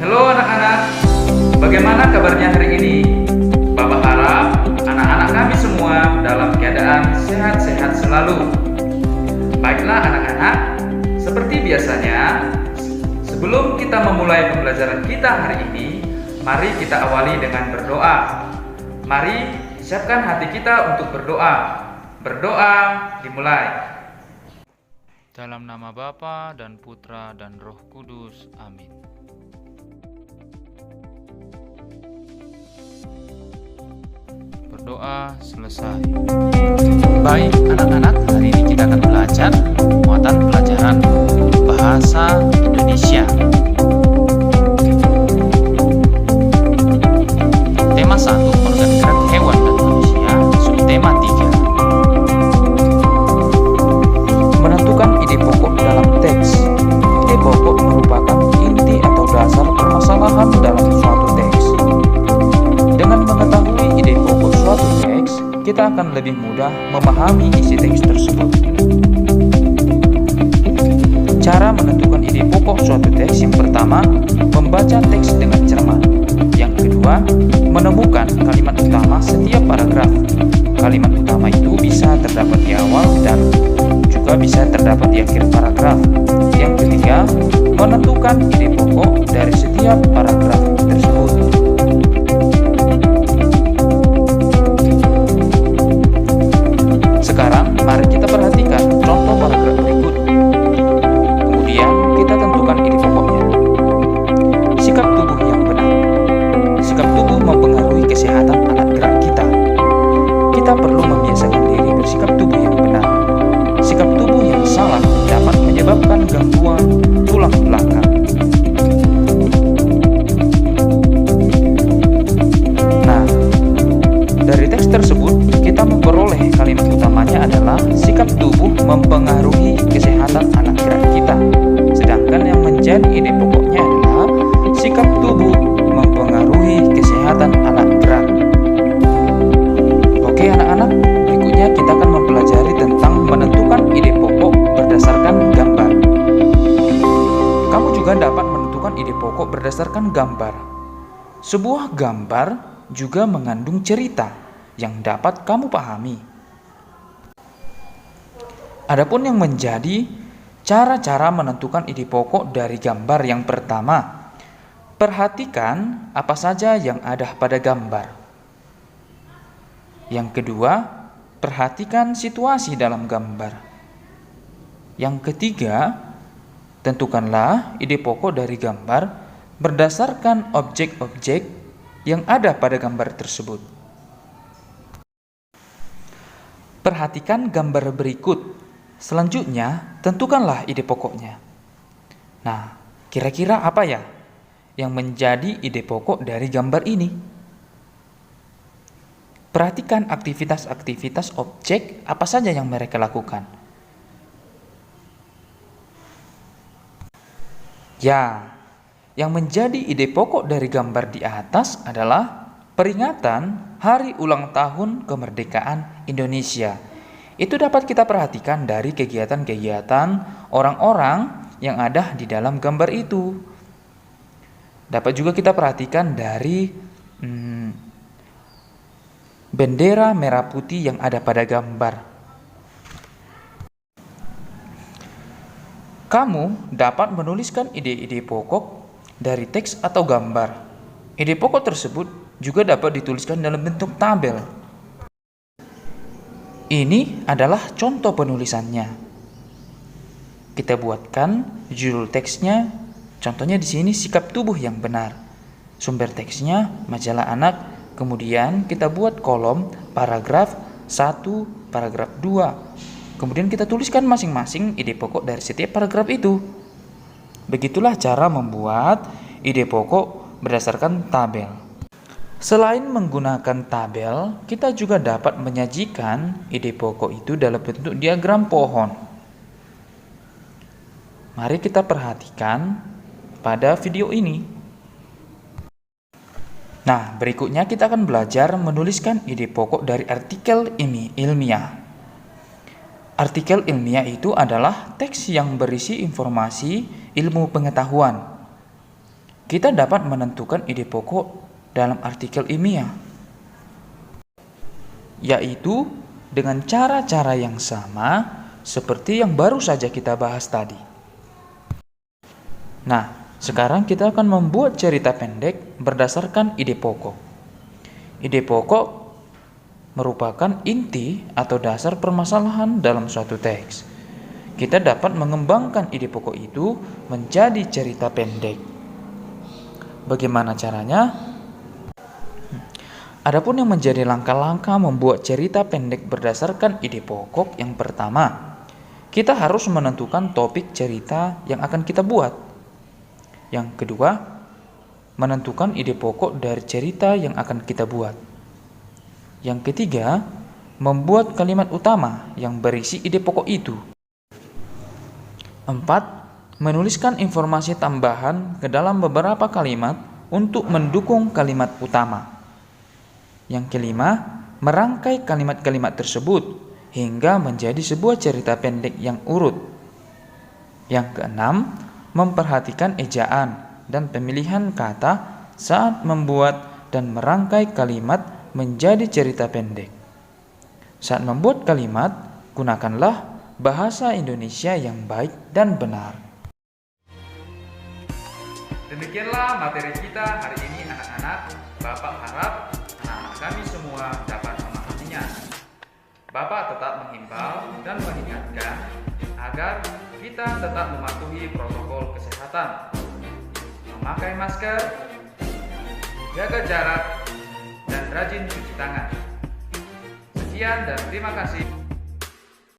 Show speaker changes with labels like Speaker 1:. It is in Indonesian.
Speaker 1: Halo anak-anak, bagaimana kabarnya hari ini? Bapak harap anak-anak kami semua dalam keadaan sehat-sehat selalu. Baiklah anak-anak, seperti biasanya, sebelum kita memulai pembelajaran kita hari ini, mari kita awali dengan berdoa. Mari siapkan hati kita untuk berdoa. Berdoa dimulai.
Speaker 2: Dalam nama Bapa dan Putra dan Roh Kudus. Amin. Berdoa selesai. Baik anak-anak, hari ini kita akan belajar muatan pelajaran bahasa Indonesia. Tema 1, organ gerak hewan dan manusia. Subtema 3, menentukan ide pokok dalam teks. Ide pokok merupakan inti atau dasar permasalahan dalam suatu teks. Dengan mengetahui ide pokok suatu teks, kita akan lebih mudah memahami isi teks tersebut. Cara menentukan ide pokok suatu teks: yang pertama, membaca teks dengan cermat. Yang kedua, menemukan kalimat utama setiap paragraf. Kalimat utama itu bisa terdapat di awal dan juga bisa terdapat di akhir paragraf. Yang ketiga, menentukan ide pokok dari setiap paragraf tersebut. Sekarang, mari kita perhatikan contoh paragraf berikut. Kemudian, kita tentukan ide pokoknya. Sikap tubuh yang benar. Sikap tubuh mempengaruhi kesehatan alat gerak kita. Kita perlu membiasakan diri bersikap tubuh yang benar. Sikap tubuh yang salah dapat menyebabkan gangguan tulang belakang. Nah, dari teks tersebut kita memperoleh kalimat utamanya adalah sikap tubuh mempengaruhi kesehatan anak gerak kita. Sedangkan yang menjadi ide pokoknya adalah sikap tubuh mempengaruhi kesehatan anak gerak. Oke anak-anak, berikutnya kita akan mempelajari tentang menentukan ide pokok berdasarkan gambar. Kamu juga dapat menentukan ide pokok berdasarkan gambar. Sebuah gambar juga mengandung cerita yang dapat kamu pahami. Adapun yang menjadi cara-cara menentukan ide pokok dari gambar: yang pertama, perhatikan apa saja yang ada pada gambar. Yang kedua, perhatikan situasi dalam gambar. Yang ketiga, tentukanlah ide pokok dari gambar berdasarkan objek-objek yang ada pada gambar tersebut. Perhatikan gambar berikut. Selanjutnya, tentukanlah ide pokoknya. Nah, kira-kira apa ya yang menjadi ide pokok dari gambar ini? Perhatikan aktivitas-aktivitas objek apa saja yang mereka lakukan. Ya, yang menjadi ide pokok dari gambar di atas adalah peringatan Hari Ulang Tahun Kemerdekaan Indonesia. Itu dapat kita perhatikan dari kegiatan-kegiatan orang-orang yang ada di dalam gambar itu. Dapat juga kita perhatikan dari bendera merah putih yang ada pada gambar. Kamu dapat menuliskan ide-ide pokok dari teks atau gambar. Ide pokok tersebut juga dapat dituliskan dalam bentuk tabel. Ini adalah contoh penulisannya. Kita buatkan judul teksnya. Contohnya di sini sikap tubuh yang benar. Sumber teksnya majalah anak. Kemudian kita buat kolom paragraf 1, paragraf 2. Kemudian kita tuliskan masing-masing ide pokok dari setiap paragraf itu. Begitulah cara membuat ide pokok berdasarkan tabel. Selain menggunakan tabel, kita juga dapat menyajikan ide pokok itu dalam bentuk diagram pohon. Mari kita perhatikan pada video ini. Nah, berikutnya kita akan belajar menuliskan ide pokok dari artikel ilmiah. Artikel ilmiah itu adalah teks yang berisi informasi ilmu pengetahuan. kita dapat menentukan ide pokok dalam artikel ilmiah, yaitu dengan cara-cara yang sama seperti yang baru saja kita bahas tadi. Nah, sekarang kita akan membuat cerita pendek berdasarkan ide pokok. Ide pokok merupakan inti atau dasar permasalahan dalam suatu teks. Kita dapat mengembangkan ide pokok itu menjadi cerita pendek. Bagaimana caranya? Adapun yang menjadi langkah-langkah membuat cerita pendek berdasarkan ide pokok, yang pertama, kita harus menentukan topik cerita yang akan kita buat. Yang kedua, menentukan ide pokok dari cerita yang akan kita buat. Yang ketiga, membuat kalimat utama yang berisi ide pokok itu. 4. Menuliskan informasi tambahan ke dalam beberapa kalimat untuk mendukung kalimat utama. Yang kelima, merangkai kalimat-kalimat tersebut hingga menjadi sebuah cerita pendek yang urut. Yang keenam, memperhatikan ejaan dan pemilihan kata saat membuat dan merangkai kalimat menjadi cerita pendek. Saat membuat kalimat, gunakanlah bahasa Indonesia yang baik dan benar.
Speaker 1: Demikianlah materi kita hari ini anak-anak. Bapak harap anak-anak kami semua dapat memahaminya. Bapak tetap menghimbau dan mengingatkan agar kita tetap mematuhi protokol kesehatan, memakai masker, jaga jarak, dan rajin cuci tangan. Sekian dan terima kasih.